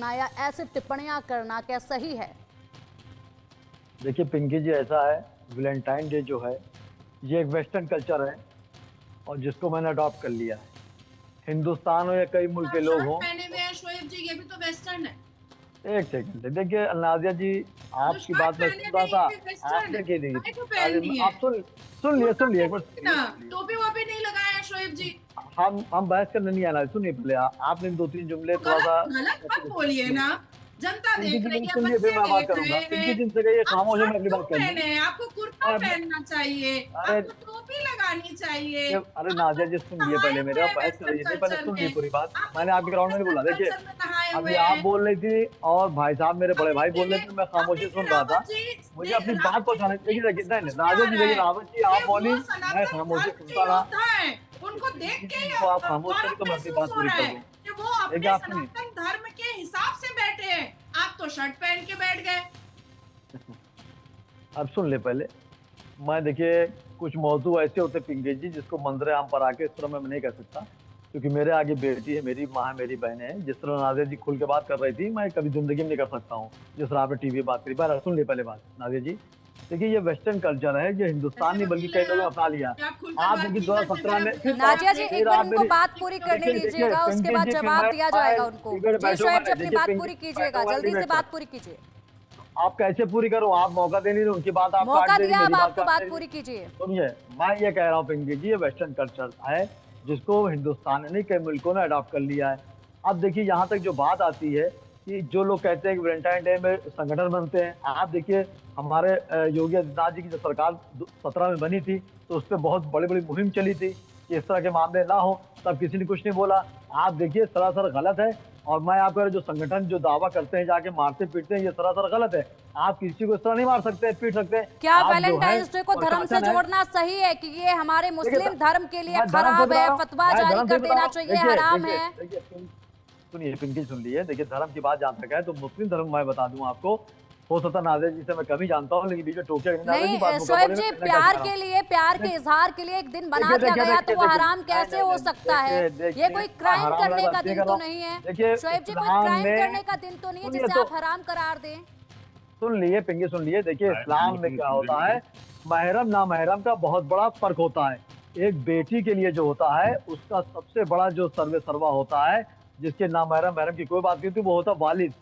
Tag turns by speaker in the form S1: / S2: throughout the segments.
S1: करना या ऐसी टिप्पणियां करना क्या सही है?
S2: देखिए पिंकी जी, ऐसा है, वैलेंटाइन डे जो है ये एक वेस्टर्न कल्चर है और जिसको मैंने अडॉप्ट कर लिया है। हिंदुस्तान हो या कई मुल्क
S3: आप
S2: के लोग
S3: शर्ट
S2: हों।
S3: पहने हुए हैं शोएब जी, ये भी तो वेस्टर्न है।
S2: एक सेकंड, देखिए नाजिया जी,
S3: तो
S2: आपकी
S3: शर्ट
S2: बात मैं
S3: पहने
S2: सुन
S3: थे
S2: रहा था,
S3: ये वेस्टर्न है,
S2: आपने की नहीं थी।
S3: काहे को
S2: नाजिया,
S3: पहननी है?
S2: आप सुन लिए एक बार,
S3: ना,
S2: सुनिए।
S3: टोपी वोपी नहीं लगाया है शोएब जी।
S2: हम बहस करने नहीं आना, सुनिए पहले आपने भी 2-3 जुमले
S3: तो
S2: थोड़ा सा
S3: गलत गलत मत बोलिए ना, जनता
S2: पिंकी
S3: देख
S2: जी
S3: रही
S2: मेरी
S3: है,
S2: सुन लिए, फिर
S3: बच्चे
S2: मैं बात
S3: देख
S2: करूंगा।
S3: रहे
S2: पिंकी
S3: हैं।
S2: जी से कहिए
S3: आप
S2: खामोश हो, मैं
S3: शर्ट
S2: अपनी
S3: क्यों
S2: बात कर लूं।
S3: पहने हैं? आपको कुर्ता
S2: मैं
S3: पहनना चाहिए,
S2: अरे
S3: आपको टोपी लगानी चाहिए।
S2: अरे
S3: आप
S2: नाजिया जी
S3: तो
S2: सुन लिए
S3: नहाए
S2: पहले, मेरे
S3: हुए
S2: आप
S3: हैं
S2: बहस कर
S3: वेस्टर्न
S2: रही थी, पहले
S3: कल्चर
S2: सुन ली
S3: में,
S2: पूरी बात।
S3: आप तो
S2: मैंने आपके
S3: खूब
S2: ग्राउंड में नहीं बोला।
S3: वेस्टर्न
S2: देखिए
S3: कल्चर में नहाए
S2: अभी
S3: हुए
S2: आप
S3: हैं।
S2: बोल रही थी और भाई साहब, मेरे बड़े भाई बोल रहे थे, मैं खामोशी
S3: अभी
S2: सुन
S3: के
S2: रहा था।
S3: रावत जी
S2: मुझे अपनी बात
S3: रावत जी
S2: पहुंचाने,
S3: कितने
S2: देखिए देखिए नहीं नहीं,
S3: समझ में
S2: नाजिया
S3: आ
S2: जी
S3: रहा
S2: देखिए,
S3: है।
S2: रावत जी आप
S3: ये
S2: बोली,
S3: वो
S2: मैं
S3: सनातन
S2: खामोशी
S3: धर्म के
S2: सुनता रहा।
S3: योद्धा हैं, उनको देख
S2: पिंकी
S3: के
S2: जी
S3: ही
S2: को आप खामोश करें
S3: गौरव
S2: तो मैं अपनी
S3: महसूस
S2: बात
S3: हो
S2: पूरी
S3: रहा
S2: कर
S3: है
S2: दूं।
S3: कि वो
S2: देखिए
S3: अपने
S2: आप सुनिए,
S3: सनातन धर्म के हिसाब से बैठे हैं। आप तो शर्ट पहन के बैठ गए।
S2: अब सुन ले पहले। मैं देखिए कुछ मौजू ऐसे होते पिंकी जी जिसको मंजरे आम पर आके इस तरह मैं नहीं कह सकता, क्योंकि मेरे आगे बेटी है, मेरी माँ है, मेरी बहन है। जिस तरह नादिया जी खुल के बात कर रही थी, मैं कभी जिंदगी में नहीं कर सकता हूँ जिस तरह आपने टीवी बात करी। पर सुन ली पहले बात नादिया जी। देखिए ये वेस्टर्न कल्चर है, ये हिंदुस्तान
S3: ऐसे
S2: नहीं बल्कि
S3: वकील
S2: कई
S3: हैं
S2: लोगों ने
S3: आप
S2: अपना लिया।
S3: कि आप खुलकर
S2: आप
S3: बात
S2: देखिए
S3: नहीं करते,
S2: 2017 में
S3: मेरे
S2: फिर
S1: नाजिया जी, एक
S2: फिर
S1: बार
S2: आप
S1: इनको
S2: मेरी,
S1: बात पूरी करने
S2: देखिए देखिए
S1: दीजिएगा, उसके
S2: पिंकी
S1: बाद
S2: जी, फिर
S1: जवाब दिया जाएगा उनको।
S2: डिबेट
S1: जी
S2: बैठूंगा
S1: शोएब जी,
S2: नहीं।
S1: अपनी
S2: देखिए
S1: बात
S2: पिंकी
S1: पूरी कीजिएगा,
S2: बैठूंगा
S1: जल्दी से
S2: डिबेट पर।
S1: बात पूरी कीजिए।
S2: आप कैसे पूरी करूं? आप मौका दे नहीं रहे, उनकी बात आप काट
S1: मौका
S2: दे रही,
S1: दिया,
S2: मेरी
S1: अब
S2: बात
S1: आपको
S2: काट दे
S1: बात
S2: रही।
S1: पूरी कीजिए।
S2: सुनिए, मैं ये कह रहा हूँ पिंकी जी, ये वेस्टर्न कल्चर है जिसको हिंदुस्तान ने नहीं कई मुल्कों ने अडॉप्ट कर लिया है। अब देखिए यहाँ तक जो बात आती है कि जो लोग कहते हैं कि वैलेंटाइन डे में संगठन बनते हैं, आप देखिए हमारे योगी आदित्यनाथ जी की जब सरकार 17 में बनी थी तो उस पर बहुत बड़ी बड़ी मुहिम चली थी कि इस तरह के मामले ना हो, तब किसी ने कुछ नहीं बोला। आप देखिए सरासर गलत है। और मैं आपका जो संगठन जो दावा करते हैं जाके मारते पीटते हैं, ये सरासर गलत है। आप किसी को इस तरह नहीं मार सकते, पीट सकते।
S1: क्या
S2: आप जो है
S1: वैलेंटाइंस डे को धर्म से
S2: प्रशासन है।
S1: जोड़ना सही है कि ये हमारे
S2: देखिए
S1: मुस्लिम धर्म के लिए
S2: मैं धर्म से
S1: खराब
S2: बता
S1: है,
S2: रहा हूँ,
S1: फतवा
S2: मैं
S1: जारी
S2: धर्म से
S1: कर
S2: बता रहा
S1: देना
S2: हूँ।
S1: चाहिए,
S2: देखिए
S1: हराम
S2: देखिए
S1: है?
S2: देखिए सुनिए पिंकी, सुन लिए। देखिए धर्म की बात जहाँ तक है तो मुस्लिम धर्म मैं बता दूं आपको, हो सकता नादिया जी से मैं कम ही जानता हूँ, लेकिन बीच में टोकिया नादिया जी बात
S1: नहीं शोएब
S2: मुकम्मल
S1: जी,
S2: करने का
S1: प्यार
S2: चाह रहा
S1: के
S2: हूँ।
S1: लिए, प्यार के इजहार के लिए एक दिन बना
S2: देखिए
S1: दिया
S2: देखिए
S1: गया तो
S2: देखिए
S1: वो
S2: देखिए
S1: हराम
S2: नहीं
S1: कैसे
S2: नहीं
S1: हो
S2: नहीं,
S1: सकता है?
S2: देखिए
S1: ये
S2: देखिए
S1: कोई क्राइम
S2: हराम
S1: करने का
S2: बात नहीं
S1: दिन
S2: कर रहा
S1: तो
S2: हूँ।
S1: नहीं है
S2: देखिए
S1: शोएब जी, कोई
S2: इस्लाम
S1: क्राइम
S2: में,
S1: करने का दिन तो नहीं है
S2: सुनिए
S1: जिसे
S2: तो,
S1: आप हराम करार दें।
S2: सुन लिए पिंकी, सुन लिए। देखिए इस्लाम में क्या होता है, महरम नामहरम का बहुत बड़ा फर्क होता है। एक बेटी के लिए जो होता है उसका सबसे बड़ा जो सर्वे सर्वा होता है, जिसके नामहरम महरम की कोई बात नहीं होती, वो होता वालिद।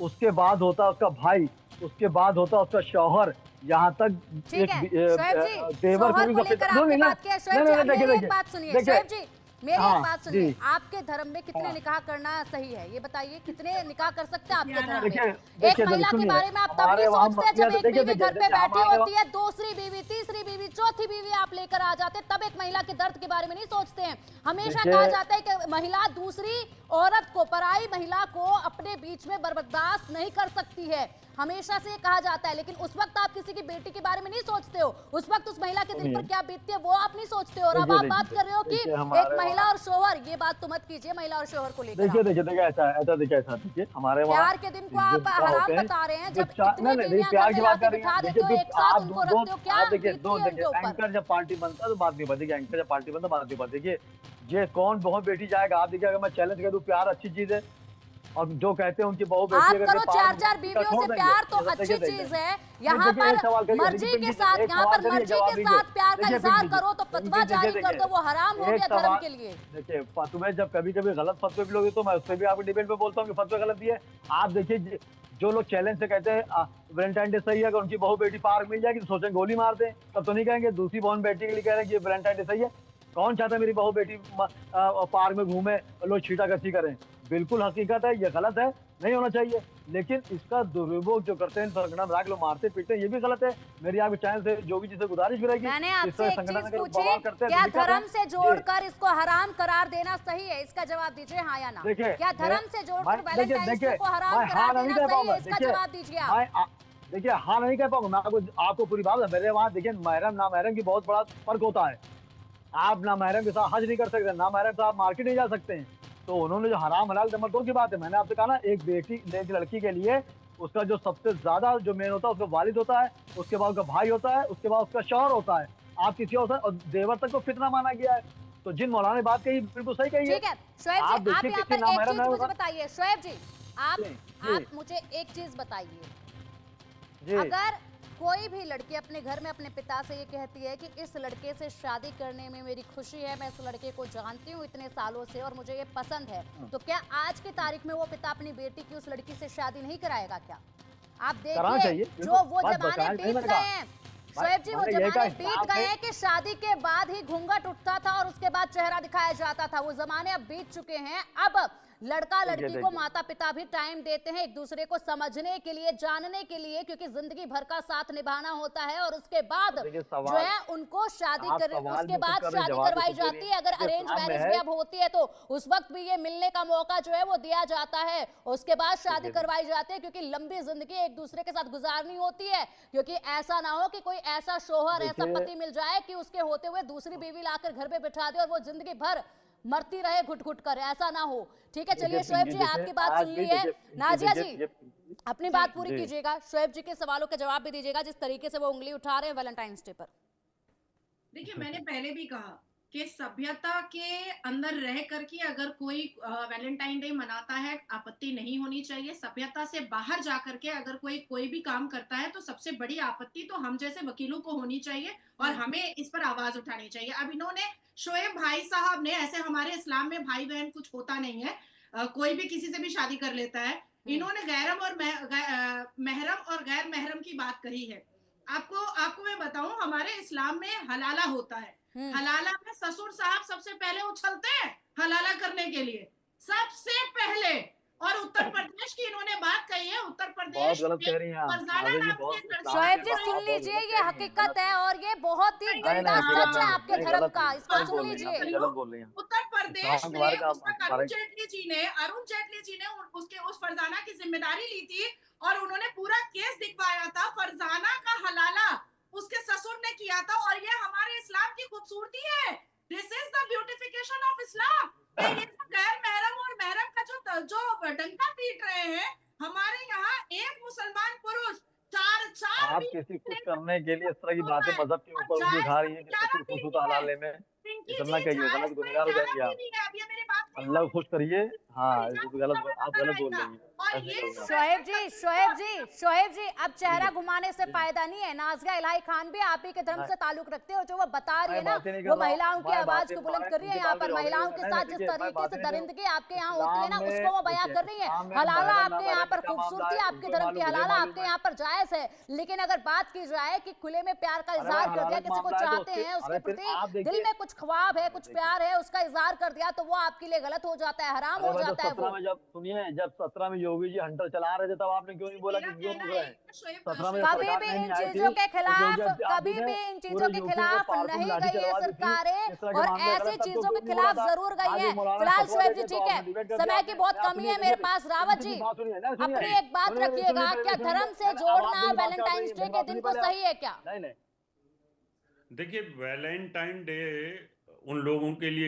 S2: उसके बाद होता उसका भाई, उसके बाद होता उसका शौहर, यहाँ तक
S1: ठीक
S2: एक
S1: है शोएब जी,
S2: देवर को
S1: शौहर
S2: भी
S1: को लेकर आपने बात किया। शोएब जी, अब
S2: देखिए
S1: मेरी एक
S2: देखिए
S1: बात सुनिए।
S2: देखिए
S1: शोएब जी, मेरी एक
S2: हाँ
S1: बात
S2: जी
S1: सुनिए, आपके धर्म में कितने
S2: हाँ
S1: निकाह करना सही है ये बताइए, कितने निकाह कर सकते हैं आपके धर्म में?
S2: देखिए
S1: एक
S2: देखिए
S1: महिला के
S2: सुनिए,
S1: बारे में आप तभी
S2: हमारे वहाँ
S1: सोचते हैं जब एक
S2: देखिए
S1: बीवी
S2: देखिए
S1: घर पे
S2: देखिए
S1: बैठी
S2: हमारे
S1: होती है, दूसरी बीवी, तीसरी बीवी, चौथी बीवी आप लेकर आ जाते हैं, तब एक महिला के दर्द के बारे में नहीं सोचते हैं। हमेशा कहा
S2: देखिए
S1: जाता है कि महिला दूसरी औरत को, पराई महिला को अपने बीच में बर्दाश्त नहीं कर सकती है, हमेशा से ये कहा जाता है। लेकिन उस वक्त आप किसी की बेटी के बारे में नहीं सोचते हो, उस वक्त उस महिला के दिल पर क्या बीतती है वो आप नहीं सोचते हो। और अब आप बात कर रहे हो कि एक महिला और शोहर, ये बात तो मत कीजिए महिला और शोहर को लेकर।
S2: देखिए देखिए देखिए ऐसा ऐसा देखिए ऐसा देखिए हमारे वहाँ
S1: प्यार के दिन को आप हराम बता रहे हैं, जब इतनी
S2: नहीं
S1: बीवियां
S2: प्यार
S1: घर
S2: की
S1: में
S2: बात
S1: लाके
S2: कर रही
S1: बिठा
S2: हैं।
S1: देते हो,
S2: देखिए
S1: एक साथ
S2: आप
S1: उनको रखते हो, क्या
S2: आप देखिए
S1: बीतती है उनके ऊपर?
S2: एंकर जब पार्टी बनता है तो बात नहीं बनती, एंकर जब पार्टी बनता है बात नहीं बनती। देखिए ये कौन बहू बेटी जाएगा? आप देखिए, अगर मैं चैलेंज कर दूं प्यार अच्छी चीज है, और जो कहते हैं उनकी बहू बेटी
S1: आप
S2: अगर
S1: करो
S2: पार
S1: 4-4 बीवियों से प्यार तो अच्छी चीज है, यहाँ पर मर्जी के साथ, यहाँ पर मर्जी के साथ प्यार का इजहार करो तो फतवा जारी कर दो, वो हराम हो गया धर्म के लिए।
S2: देखिए तुम्हें जब कभी कभी गलत फतवे भी लोगे तो मैं उससे भी आपके डिबेट में बोलता हूँ कि फतवे गलत दिए। आप देखिए जो लोग चैलेंज से कहते हैं वैलेंटाइन डे सही है, अगर उनकी बहू बेटी पार्क मिल जाएगी तो सोचेंगे गोली मार दें, तब तो नहीं कहेंगे। दूसरी बहन बेटी के लिए कह रहे हैं कि वैलेंटाइन डे सही है। कौन चाहता है मेरी बहू बेटी पार्क में घूमे, लोग छीटाकछी करें? बिल्कुल हकीकत है, ये गलत है, नहीं होना चाहिए। लेकिन इसका दुरुपयोग जो करते हैं, संगठन बना के लोग मारते पीटते हैं, ये भी गलत है। मेरी आपके चैनल से जोगी जी से गुजारिश भी रहेगी,
S1: मैंने आपसे एक चीज पूछी,
S2: क्या
S1: क्या धर्म से जोड़कर इसको हराम करार देना सही है? इसका जवाब दीजिए हाँ या ना। क्या धर्म से जोड़कर वैलेंटाइन डे को हराम करार देना सही है? इसका जवाब दीजिए आप।
S2: देखिए हाँ नहीं कह पाऊंगा मैं, आपको पूरी बात है। मेरे वहाँ देखिए महरम नामहरम की बहुत बड़ा फर्क होता है। आप नामहरम के साथ हज नहीं कर सकते, नामहरम से आप मार्केट नहीं जा सकते हैं। तो उन्होंने जो हराम हलाल नंबर 2 की बात है, मैंने आपसे कहा ना, एक बेटी एक लड़की के लिए उसका जो सबसे ज्यादा जो मेन होता है उसका वालिद होता है, उसके बाद उसका भाई होता है, उसके बाद उसका शौहर होता है। आप किसी और देवर तक को फितना माना गया है। तो जिन मौलाना ने बात कही बिल्कुल सही कही है।
S1: ठीक है शोएब जी, आप यहाँ पर एक चीज मुझे बताइए। शोएब जी, आप
S2: जी।
S1: आप मुझे एक चीज बताइए,
S2: जी
S1: अगर कोई भी लड़की अपने घर में अपने पिता से ये कहती है कि इस लड़के से शादी करने में मेरी खुशी है, मैं इस लड़के को जानती हूँ इतने सालों से और मुझे ये पसंद है, तो क्या आज की तारीख में वो पिता अपनी बेटी की उस लड़की से शादी नहीं कराएगा क्या? आप
S2: कराना
S1: देखिए
S2: चाहिए,
S1: जो वो
S2: बस
S1: जमाने
S2: बताया नहीं
S1: बीत
S2: मैंने
S1: गए
S2: कहा।
S1: हैं शोएब जी, वो
S2: मैंने यही कहा
S1: जमाने बीत
S2: आप
S1: गए
S2: है।
S1: हैं कि शादी के बाद ही घूंघट उठता था और उसके बाद चेहरा दिखाया जाता था। वो जमाने अब बीत चुके हैं। अब लड़का लड़की को माता पिता भी टाइम देते हैं एक दूसरे को समझने के लिए, जानने के लिए, क्योंकि जिंदगी भर का साथ निभाना होता है और उसके बाद जो है उनको शादी कर उसके बाद शादी करवाई जाती है। अगर अरेंज मैरिज भी अब होती है तो उस वक्त भी ये मिलने का मौका जो है वो दिया जाता है, उसके बाद शादी करवाई जाती है, क्योंकि लंबी जिंदगी एक दूसरे के साथ गुजारनी होती है। क्योंकि ऐसा ना हो कि कोई ऐसा शोहर, ऐसा पति मिल जाए कि उसके होते हुए दूसरी बीवी लाकर घर पे बिठा दे और वो जिंदगी भर मरती रहे घुट घुट कर, ऐसा ना हो। ठीक है, चलिए शोएब जी आपकी बात सुन ली है। नाजिया जी अपनी बात पूरी कीजिएगा, शोएब जी के सवालों के जवाब भी दीजिएगा जिस तरीके से वो उंगली उठा रहे हैं वैलेंटाइंस डे पर।
S3: देखिए, मैंने पहले भी कहा कि सभ्यता के अंदर रह करके अगर कोई वैलेंटाइन डे मनाता है, आपत्ति नहीं होनी चाहिए। सभ्यता से बाहर जाकर के अगर कोई भी काम करता है तो सबसे बड़ी आपत्ति तो हम जैसे वकीलों को होनी चाहिए और हमें इस पर आवाज उठानी चाहिए। अब इन्होंने शोएब भाई साहब ने, ऐसे हमारे इस्लाम में भाई बहन कुछ होता नहीं है, कोई भी किसी से भी शादी कर लेता है। इन्होंने महरम और गैर महरम की बात कही है। आपको मैं बताऊं, हमारे इस्लाम में हलाला होता है। हलाला में ससुर साहब सबसे पहले उछलते हैं हलाला करने के लिए, सबसे पहले। और उत्तर प्रदेश की इन्होंने बात कही है, उत्तर प्रदेश
S2: बहुत गलत कह रही हैं आप।
S3: फरजाना
S2: नाज़िया जी,
S3: नाम
S2: बहुत
S3: के लड़के
S1: शोएब जी
S2: आप
S1: सुन
S2: बहुत
S1: लीजिए,
S2: गलत
S1: ये
S2: कह रही हैं,
S1: हकीकत
S2: गलत
S1: है और ये बहुत ही गंदा
S2: नहीं,
S1: सच है आपके
S2: नहीं,
S1: धर्म
S2: गलत
S1: का,
S2: नहीं,
S1: इसको
S2: गलत
S1: सुन
S2: बोल रही हैं आप,
S1: लीजिए।
S2: गलत बोल रही हैं।
S3: उत्तर प्रदेश
S2: इस्लाम के
S3: ने
S2: बारे का
S3: उस वक्त अरुण जेटली जी ने उसके उस फरजाना की जिम्मेदारी ली थी और उन्होंने पूरा केस दिखवाया था। फरजाना का हलाला उसके ससुर ने किया था और ये हमारे इस्लाम की खूबसूरती है। This is the beautification of Islam. ये जो गैर महरम और महरम का जो डंका पीट रहे हैं, हमारे यहाँ एक मुसलमान पुरुष चार
S2: आप
S3: भी
S2: किसी कुछ
S3: ले
S2: करने के लिए इस तरह की
S3: होता
S2: बातें
S3: है
S2: मज़हब के
S3: और
S2: ऊपर
S3: जायज
S2: उठा
S3: तो
S2: रही हैं कि
S3: 11
S2: ससुर
S3: भी
S2: खुश होता
S3: नहीं है।
S2: हलाले में।
S3: पिंकी
S2: इतना
S3: जी,
S2: कहिए, गलत
S3: जायज तो
S2: गुनहगार हो
S3: 11
S2: जाएंगे
S3: भी
S2: आप।
S3: नहीं है। अब ये मेरी बात नहीं
S2: अल्लाह को खुश करिए। हाँ,
S3: और
S2: ये
S3: हिजाब
S2: तो गलत,
S3: मुसलमान
S2: आप गलत बोल
S3: करवाएगा।
S2: रही हैं,
S3: और
S2: ऐसे
S3: ये
S2: नहीं होगा।
S1: शोएब जी अब चेहरा घुमाने से फायदा नहीं है। नाज़िया इलाही खान भी आप ही के धर्म से ताल्लुक रखते हो। जो वो बता रही है ना, वो महिलाओं की आवाज को बुलंद कर रही है यहाँ पर, महिलाओं के साथ जिस तरीके से दरिंदगी आपके यहाँ होती है ना, उसको वो बयां कर रही है। हलाला आपके यहाँ पर खूबसूरती, आपके धर्म की हलाला आपके यहाँ पर जायज है, लेकिन अगर बात की जाए कि खुले में प्यार का इजहार कर दिया, किसी को चाहते हैं, उसके प्रति दिल में कुछ ख्वाब है, कुछ प्यार है, उसका इजहार कर दिया तो वो आपके लिए गलत हो जाता है, हराम हो जाता है। वो
S2: जब सुनिए, जब 17 में योगी जी हंटर चला रहे थे तब आपने क्यों नहीं बोला कि क्यों रुक रहे हैं? 17 में
S1: कभी भी इन चीजों के खिलाफ, कभी भी इन चीजों के खिलाफ नहीं गई है सरकारें और ऐसी चीजों के खिलाफ जरूर गई है। फिलहाल शोएब जी ठीक है, समय की बहुत कमी है मेरे पास। रावत जी अपनी एक बात रखिएगा, क्या धर्म से जोड़ना वैलेंटाइंस डे के दिन को सही है क्या?
S2: नहीं नहीं,
S4: देखिए, वैलेंटाइन डे उन लोगों के लिए